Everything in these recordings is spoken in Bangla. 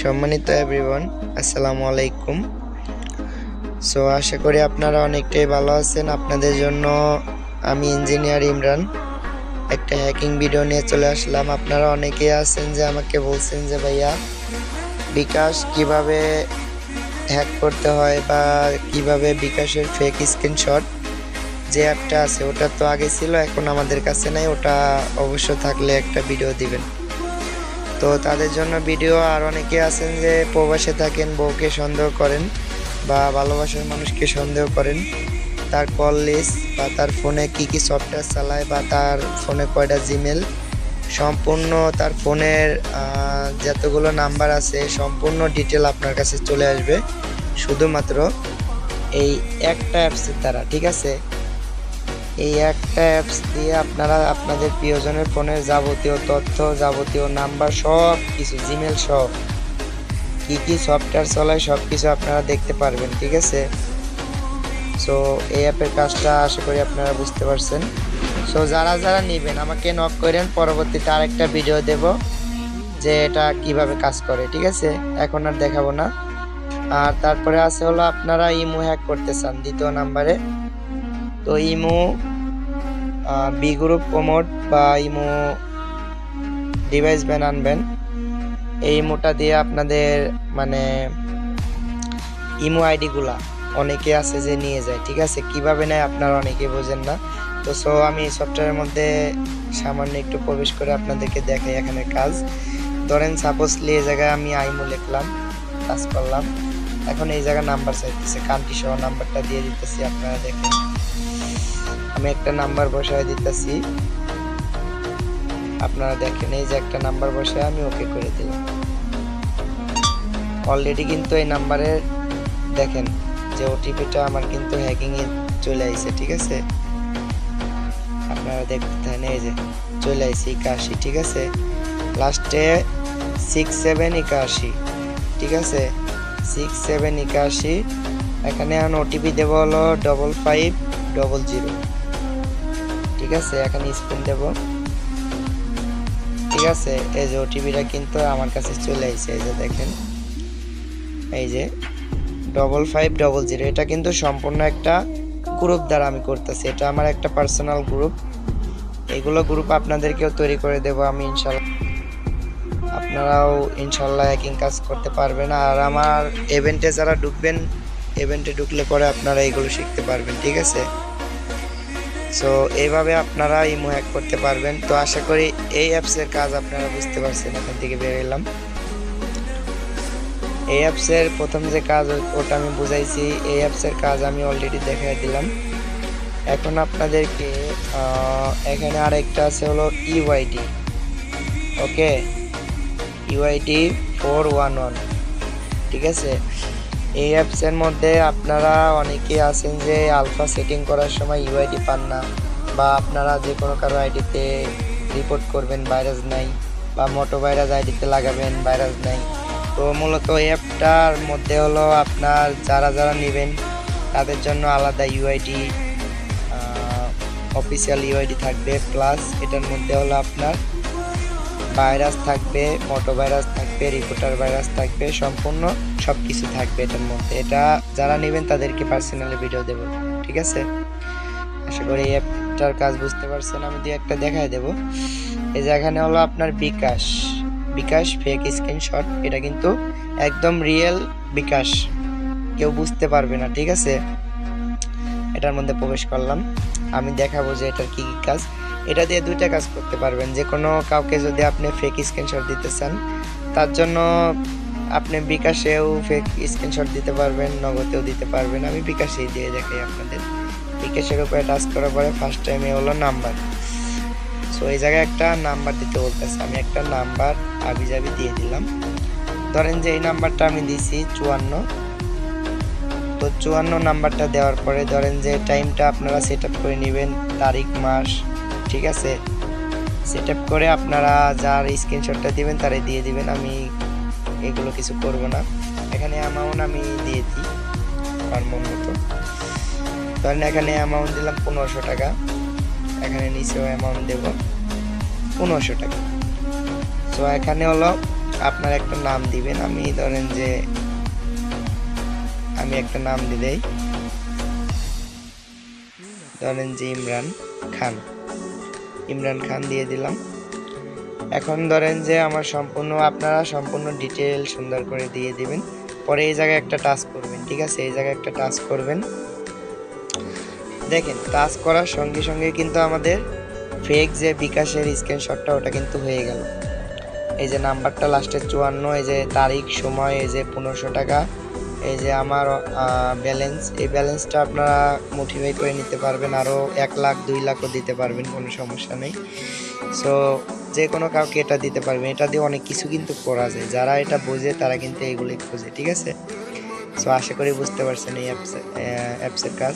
সম্মানিত এভরিওয়ান, আসসালামু আলাইকুম। সো আশা করি আপনারা অনেকটাই ভালো আছেন। আপনাদের জন্য আমি ইঞ্জিনিয়ার ইমরান একটা হ্যাকিং ভিডিও নিয়ে চলে আসলাম। আপনারা অনেকেই আছেন যে আমাকে বলছেন যে ভাইয়া বিকাশ কিভাবে হ্যাক করতে হয় বা কিভাবে বিকাশের ফেক স্ক্রিনশট যে অ্যাপটা আছে ওটা তো আগে ছিল, এখন আমাদের কাছে নাই। ওটা অবশ্য থাকলে একটা ভিডিও দিবেন। তো তাদের জন্য ভিডিও। আর অনেকে আছেন যে প্রবাসে থাকেন, বউকে সন্দেহ করেন বা ভালোবাসার মানুষকে সন্দেহ করেন, তার কল লিস্ট বা তার ফোনে কি কি সফটওয়্যার চালায় বা তার ফোনে কয়টা জিমেল, সম্পূর্ণ তার ফোনের যতগুলো নাম্বার আছে সম্পূর্ণ ডিটেল আপনার কাছে চলে আসবে শুধুমাত্র এই একটা অ্যাপসের দ্বারা। ঠিক আছে, এই একটা অ্যাপস দিয়ে আপনারা আপনাদের প্রিয়জনের ফোনের যাবতীয় তথ্য, যাবতীয় নাম্বার, সব কিছু, জিমেল সহ কী কী সফটওয়্যার চলায় সব কিছু আপনারা দেখতে পারবেন। ঠিক আছে, সো এই অ্যাপের কাজটা আশা করি আপনারা বুঝতে পারছেন। সো যারা যারা নেবেন আমাকে নক করেন, পরবর্তীতে আরেকটা ভিডিও দেব যে এটা কিভাবে কাজ করে। ঠিক আছে, এখন আর দেখাবো না। আর তারপরে আছে হলো আপনারা ইমো হ্যাক করতে চান দ্বিতীয় নাম্বারে। তো ইমো বি গ্রুপ প্রমোট বা ইমো ডিভাইস ব্যান আনবেন। এই ইমোটা দিয়ে আপনাদের মানে ইমো আইডিগুলা অনেকে আছে যে নিয়ে যায়। ঠিক আছে, কিভাবে নেয় আপনারা অনেকে বোঝেন না। তো সো আমি এই সফটওয়্যারের মধ্যে সামান্য একটু প্রবেশ করে আপনাদেরকে দেখাই এখানে কাজ। ধরেন সাপোজলি এই জায়গায় আমি আইমো লিখলাম, কাজ করলাম। এখন এই জায়গায় নাম্বার চাইতেছে, কান্ট্রি সহ নাম্বারটা দিয়ে দিতেছি। আপনারা দেখেন আমি একটা নাম্বার বসায় দিতেছি। আপনারা দেখেন এই যে একটা নাম্বার বসায় আমি ওকে করে দিলাম। অলরেডি কিন্তু এই নাম্বারের দেখেন যে ওটিপিটা আমার কিন্তু হ্যাকিং এ চলে আইছে। ঠিক আছে, আপনারা দেখতে থাকেন, এই যে চলে আইছে 81। ঠিক আছে, লাস্টে 6781। ঠিক আছে, 6781। এখানে এখন ওটিপি দেবো হলো 5500। ঠিক আছে, এখানে স্পিন দেব। ঠিক আছে, এই যে ওটিপিটা কিন্তু আমার কাছে চলে আইছে। এই যে দেখেন, এই যে 5500। এটা কিন্তু সম্পূর্ণ একটা গ্রুপ দ্বারা আমি করতেছি। এটা আমার একটা পার্সোনাল গ্রুপ। এইগুলো গ্রুপ আপনাদেরকেও তৈরি করে দেব আমি ইনশাল্লাহ। আপনারাও ইনশাল্লাহ হ্যাকিং কাজ করতে পারবেন। আর আমার ইভেন্টে যারা ঢুকবেন, ইভেন্টে ঢুকলে পরে আপনারা এইগুলো শিখতে পারবেন। ঠিক আছে, সো এইভাবে আপনারা ইমো হ্যাক করতে পারবেন। তো আশা করি এই অ্যাপসের কাজ আপনারা বুঝতে পারছেন। এখান থেকে বের এলাম। এই অ্যাপসের প্রথম যে কাজ ওটা আমি বুঝাইছি, এই অ্যাপসের কাজ আমি অলরেডি দেখাই দিলাম। এখন আপনাদেরকে এখানে আরেকটা আছে হলো ইউআইডি। ওকে, ইউআইডি 411। ঠিক আছে, এই অ্যাপসের মধ্যে আপনারা অনেকে আছেন যে আলফা সেটিং করার সময় ইউআইডি পান না, বা আপনারা যে কোনো কারো আইডিতে রিপোর্ট করবেন ভাইরাস নাই, বা মোটো ভাইরাস আইডিতে লাগাবেন ভাইরাস নাই। তো মূলত এই অ্যাপটার মধ্যে হলো আপনার যারা যারা নেবেন তাদের জন্য আলাদা ইউআইডি, অফিসিয়াল ইউআইডি থাকবে, প্লাস এটার মধ্যে হলো আপনার ভাইরাস থাকবে, মোটো ভাইরাস থাকবে, রিপোর্টার ভাইরাস থাকবে, সম্পূর্ণ সব কিছু থাকবে এটার মধ্যে। এটা যারা নেবেন তাদেরকে পার্সোনালি ভিডিও দেব। ঠিক আছে, আশা করি এই অ্যাপটার কাজ বুঝতে পারছেন। আমি দিয়ে একটা দেখাই দেব। এই যে এখানে হলো আপনার বিকাশ ফেক স্ক্রিনশট। এটা কিন্তু একদম রিয়েল বিকাশ, কেউ বুঝতে পারবে না। ঠিক আছে, এটার মধ্যে প্রবেশ করলাম। আমি দেখাবো যে এটার কি কি কাজ। এটা দিয়ে দুইটা কাজ করতে পারবেন। যে কোনো কাউকে যদি আপনি ফেক স্ক্রিনশট দিতে চান, তার জন্য আপনি বিকাশেও ফেক স্ক্রিনশট দিতে পারবেন, নগদেও দিতে পারবেন। আমি বিকাশেই দিয়ে দেখাই আপনাদের। বিকাশের উপরে টাচ করার পরে ফার্স্ট টাইমে হলো নাম্বার। সো এই জায়গায় একটা নাম্বার দিতে বলতেছে, আমি একটা নাম্বার আবিজাবি দিয়ে দিলাম। ধরেন যে এই নাম্বারটা আমি দিছি 54। তো 54 নাম্বারটা দেওয়ার পরে ধরেন যে টাইমটা আপনারা সেট আপ করে নেবেন, তারিখ মাস। ঠিক আছে, সেট আপ করে আপনারা যার স্ক্রিনশটটা দিবেন তারাই দিয়ে দিবেন। আমি এগুলো কিছু করব না। এখানে অ্যামাউন্ট আমি দিয়ে দিই আমার মন মতো। ধরেন এখানে অ্যামাউন্ট দিলাম 1500 টাকা, এখানে নিচেও অ্যামাউন্ট দেব 1500 টাকা। সো এখানে হলো আপনার একটা নাম দিবেন। আমি ধরেন যে আমি একটা নাম দিলেই, ধরেন যে ইমরান খান দিয়ে দিলাম। এখন ধরেন যে আমার আপনারা সম্পূর্ণ ডিটেল সুন্দর করে দিয়ে দিবেন। পরে এই জায়গায় একটা টাচ করবেন, ঠিক আছে? এই জায়গায় একটা টাচ করবেন। দেখেন টাচ করার সঙ্গে সঙ্গে কিন্তু আমাদের ফেক যে বিকাশের স্ক্রিনশটটা ওটা কিন্তু হয়ে গেল। এই যে নাম্বারটা লাস্টে 54, এই যে তারিখ সময়, এই যে 1500 টাকা, এই যে আমার ব্যালেন্স, এই ব্যালেন্সটা আপনারা মোটিফাই করে নিতে পারবেন। আরও 1 লাখ 2 লাখও দিতে পারবেন, কোনো সমস্যা নেই। সো যে কোনো কাউকে এটা দিতে পারবেন। এটা দিয়ে অনেক কিছু কিন্তু করা যায়, যারা এটা বোঝে তারা কিন্তু এইগুলি খোঁজে, ঠিক আছে? সো আশা করি বুঝতে পারছেন এই অ্যাপসের কাজ।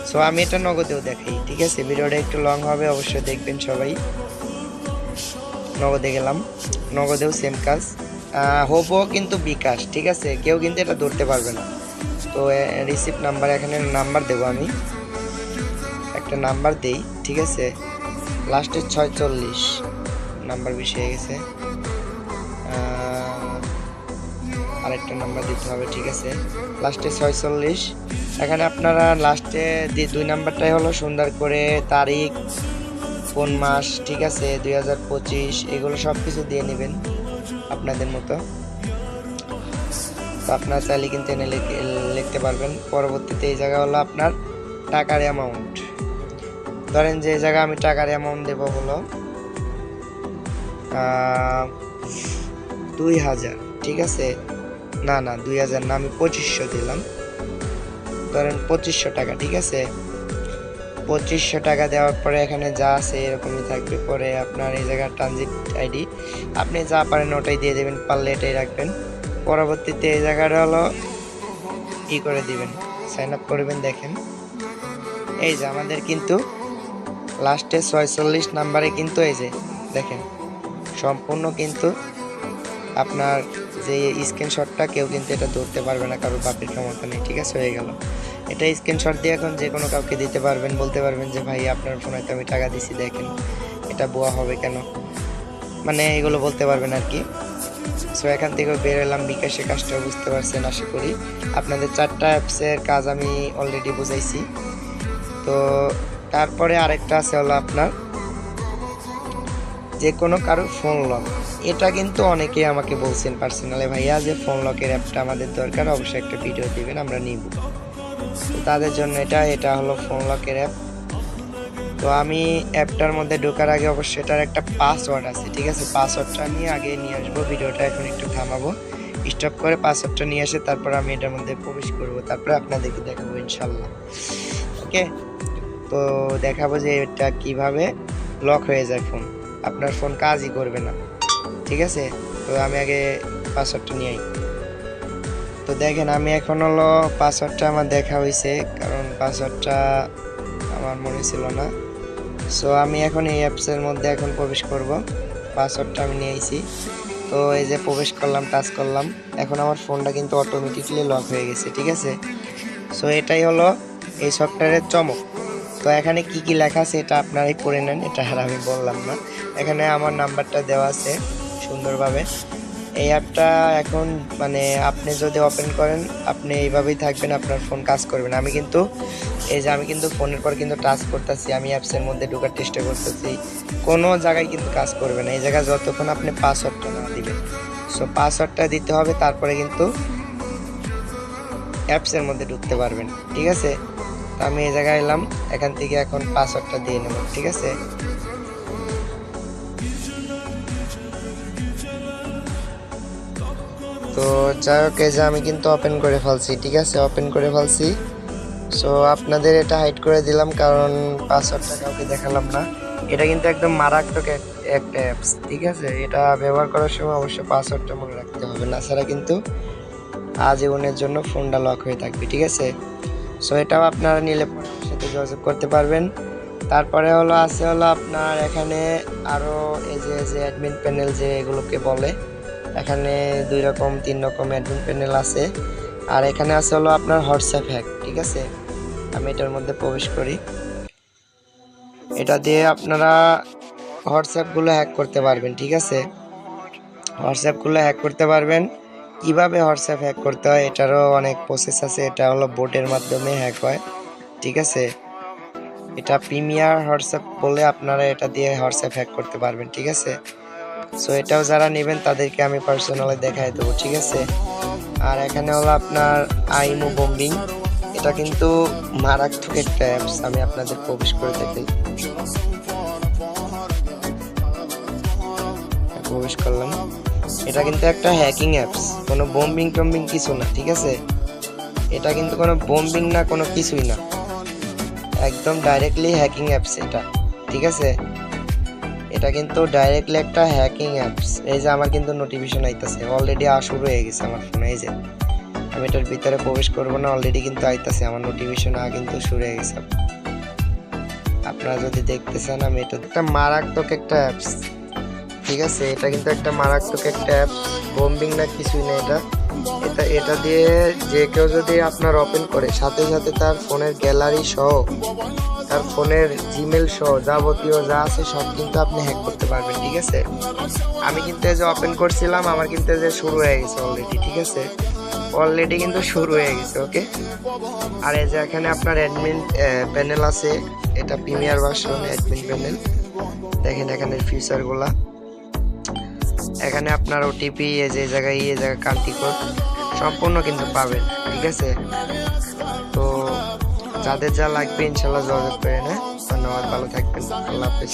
সো আমি এটা নগদেও দেখাই, ঠিক আছে? ভিডিওটা একটু লং হবে, অবশ্যই দেখবেন সবাই। নগদে গেলাম, নগদেও সেম কাজ, হোপও কিন্তু বিকাশ, ঠিক আছে? কেউ কিন্তু এটা ধরতে পারবে না। তো রিসিপ্ট নাম্বার, এখানে নাম্বার দেবো, আমি একটা নাম্বার দেই, ঠিক আছে? লাস্টে 46 নাম্বার বেশি হয়ে গেছে, আরেকটা নাম্বার দিতে হবে, ঠিক আছে? লাস্টে 46। এখানে আপনারা লাস্টে 2 নাম্বারটাই হলো সুন্দর করে তারিখ, কোন মাস, ঠিক আছে? 2025, এগুলো সব কিছু দিয়ে নেবেন আপনাদের মতো। তো আপনারা চাইলে কিন্তু এনে লিখতে পারবেন। পরবর্তীতে এই জায়গা হলো আপনার টাকার অ্যামাউন্ট। ধরেন যে এই জায়গায় আমি টাকার অ্যামাউন্ট দেবো হলো 2000, ঠিক আছে? না 2000 না, আমি 2500 দিলাম। ধরেন 2500 টাকা, ঠিক আছে? 2500 টাকা দেওয়ার পরে এখানে যা আছে এরকমই থাকবে। পরে আপনার এই জায়গায় ট্রানজিট আইডি, আপনি যা পারেন ওটাই দিয়ে দেবেন, পারলে এটাই রাখবেন। পরবর্তীতে এই জায়গাটা হলো করে দিবেন, সাইন আপ করবেন। দেখেন এই যে আমাদের কিন্তু লাস্টে 46 নাম্বারে কিন্তু এই যে দেখেন সম্পূর্ণ কিন্তু আপনার যে স্ক্রিনশটটা কেউ কিন্তু এটা ধরতে পারবে না, কারোর বাপের ক্ষমতা নেই, ঠিক আছে? হয়ে গেল। এটা স্ক্রিনশট দিয়ে এখন যে কোনো কাউকে দিতে পারবেন, বলতে পারবেন যে ভাই আপনার ফোনে তো আমি টাকা দিছি, দেখেন এটা ভুয়া হবে কেন, মানে এগুলো বলতে পারবেন আর কি। সো এখান থেকে বের এলাম, বিকাশের কাজটা বুঝতে পারছেন আশা করি। আপনাদের 4টা অ্যাপসের কাজ আমি অলরেডি বুঝাইছি। তো তারপরে আরেকটা আছে হলো আপনার যে কোনো কারো ফোন লক। এটা কিন্তু অনেকেই আমাকে বলছেন পার্সোনালি, ভাইয়া যে ফোন লকের অ্যাপটা আমাদের দরকার, অবশ্যই একটা ভিডিও দিবেন, আমরা নিব। তো তাদের জন্য এটা হলো ফোন লকের অ্যাপ। তো আমি অ্যাপটার মধ্যে ঢোকার আগে অবশ্যই এটার একটা পাসওয়ার্ড আছে, ঠিক আছে? পাসওয়ার্ডটা নিয়ে আগে নিয়ে আসবো। ভিডিওটা এখন একটু থামাবো, স্টপ করে পাসওয়ার্ডটা নিয়ে আসে তারপর আমি এটার মধ্যে প্রবেশ করব, তারপরে আপনাদেরকে দেখাবো ইনশাল্লাহ। ওকে, তো দেখাবো যে এটা কিভাবে লক হয়ে যায় ফোন, আপনার ফোন কাজই করবে না, ঠিক আছে? তো আমি আগে পাসওয়ার্ডটা নিয়ে আই। তো দেখেন আমি এখন হলো পাসওয়ার্ডটা আমার দেখা হয়েছে, কারণ পাসওয়ার্ডটা আমার মনে ছিল না। সো আমি এখন এই অ্যাপসের মধ্যে এখন প্রবেশ করব, পাসওয়ার্ডটা আমি নিয়ে আইছি। তো এই যে প্রবেশ করলাম, টাচ করলাম, এখন আমার ফোনটা কিন্তু অটোমেটিকলি লক হয়ে গেছে, ঠিক আছে? সো এটাই হলো এই সফটওয়্যারের চমক। তো এখানে কি কি লেখা আছে এটা আপনারাই পড়ে নেন, এটা আর আমি বললাম না। এখানে আমার নাম্বারটা দেওয়া আছে সুন্দরভাবে। এই অ্যাপটা এখন মানে আপনি যদি ওপেন করেন আপনি এইভাবেই থাকবেন, আপনার ফোন কাজ করবে না। আমি কিন্তু এই যে আমি কিন্তু ফোনের পর কিন্তু টাচ করতেছি, আমি অ্যাপসের মধ্যে ঢোকার চেষ্টা করতেছি, কোনো জায়গায় কিন্তু কাজ করবে না এই জায়গায় যতক্ষণ আপনি পাসওয়ার্ডটা না দিবেন। সো পাসওয়ার্ডটা দিতে হবে, তারপরে কিন্তু অ্যাপসের মধ্যে ঢুকতে পারবেন, ঠিক আছে? আমি এই জায়গায় এলাম, এখান থেকে এখন পাসওয়ার্ডটা দিয়ে নেব, ঠিক আছে? তো যাই হোক, এই যে আমি কিন্তু ওপেন করে ফেলছি, ঠিক আছে? ওপেন করে ফেলছি। সো আপনাদের এটা হাইড করে দিলাম, কারণ পাসওয়ার্ডটা কাউকে দেখালাম না। এটা কিন্তু একদম মারাত্মক একটা অ্যাপস, ঠিক আছে? এটা ব্যবহার করার সময় অবশ্যই পাসওয়ার্ডটা মনে রাখতে হবে, না ছাড়া কিন্তু আজীবনের জন্য ফোনটা লক হয়ে থাকবে, ঠিক আছে? সো এটাও আপনারা নিলে পরে আমার সাথে যোগাযোগ করতে পারবেন। তারপরে হলো আছে হলো আপনার এখানে আরও এই যে অ্যাডমিন প্যানেল যে এগুলোকে বলে, এখানে 2 রকম 3 রকম অ্যাডমিন প্যানেল আছে। আর এখানে আছে হলো আপনার হোয়াটসঅ্যাপ হ্যাক, ঠিক আছে? আমি এটার মধ্যে প্রবেশ করি, এটা দিয়ে আপনারা হোয়াটসঅ্যাপগুলো হ্যাক করতে পারবেন, ঠিক আছে? হোয়াটসঅ্যাপগুলো হ্যাক করতে পারবেন। কিভাবে হোয়াটসঅ্যাপ হ্যাক করতে হয় এটারও অনেক প্রসেস আছে। এটা হলো বোটের মাধ্যমে হ্যাক হয়, ঠিক আছে। এটা প্রিমিয়ার হোয়াটসঅ্যাপ বলে, আপনারা এটা দিয়ে হোয়াটসঅ্যাপ হ্যাক করতে পারবেন, ঠিক আছে। সো এটাও যারা নেবেন তাদেরকে আমি পার্সোনালি দেখাই দেবো, ঠিক আছে। আর এখানে হলো আপনার আইমো বম্বিং। এটা কিন্তু মারাত্মক একটা অ্যাপস, আমি আপনাদের প্রবেশ করে দেখাই। প্রবেশ করলাম। এটা কিন্তু একটা হ্যাকিং অ্যাপস, কোনো বম্বিং টম্বিং কিছু না, ঠিক আছে। এটা কিন্তু কোনো বম্বিং না, কোনো কিছুই না, একদম ডাইরেক্টলি হ্যাকিং অ্যাপস এটা, ঠিক আছে। এটা কিন্তু ডাইরেক্টলি একটা হ্যাকিং অ্যাপস। এই যে আমার কিন্তু নোটিফিকেশন আইতাছে, অলরেডি শুরু হয়ে গেছে আমার ফোনে। এই যে আমি এটার ভিতরে প্রবেশ করবো না, অলরেডি কিন্তু আইতাছে আমার নোটিফিকেশন কিন্তু শুরু হয়ে গেছে। আপনারা যদি দেখতে চান, আমি এটা একটা মারাত্মক একটা অ্যাপস, ঠিক আছে। এটা কিন্তু একটা মারাত্মক একটা অ্যাপস, বম্বিং না কিছুই না। এটা দিয়ে যে কেউ যদি আপনার ওপেন করে, সাথে সাথে তার ফোনের গ্যালারি সহ, তার ফোনের জিমেল সহ যাবতীয় যা আছে সব কিন্তু আপনি হ্যাক করতে পারবেন, ঠিক আছে। আমি কিন্তু এই যে ওপেন করছিলাম, আমার কিন্তু এই যে শুরু হয়ে গেছে অলরেডি, ঠিক আছে। অলরেডি কিন্তু শুরু হয়ে গেছে, ওকে। আর এই যে এখানে আপনার অ্যাডমিন প্যানেল আছে, এটা প্রিমিয়ার ভার্সন অ্যাডমিন প্যানেল। দেখেন এখানে ফিচারগুলা, এখানে আপনার ওটিপি এই জায়গায় কান্ট্রি কোড সম্পূর্ণ কিন্তু পাবেন, ঠিক আছে। তো যাদের যা লাগবে ইনশাল্লাহ যোগাযোগ করে না। ধন্যবাদ, ভালো থাকবেন, আল্লাহ হাফেজ।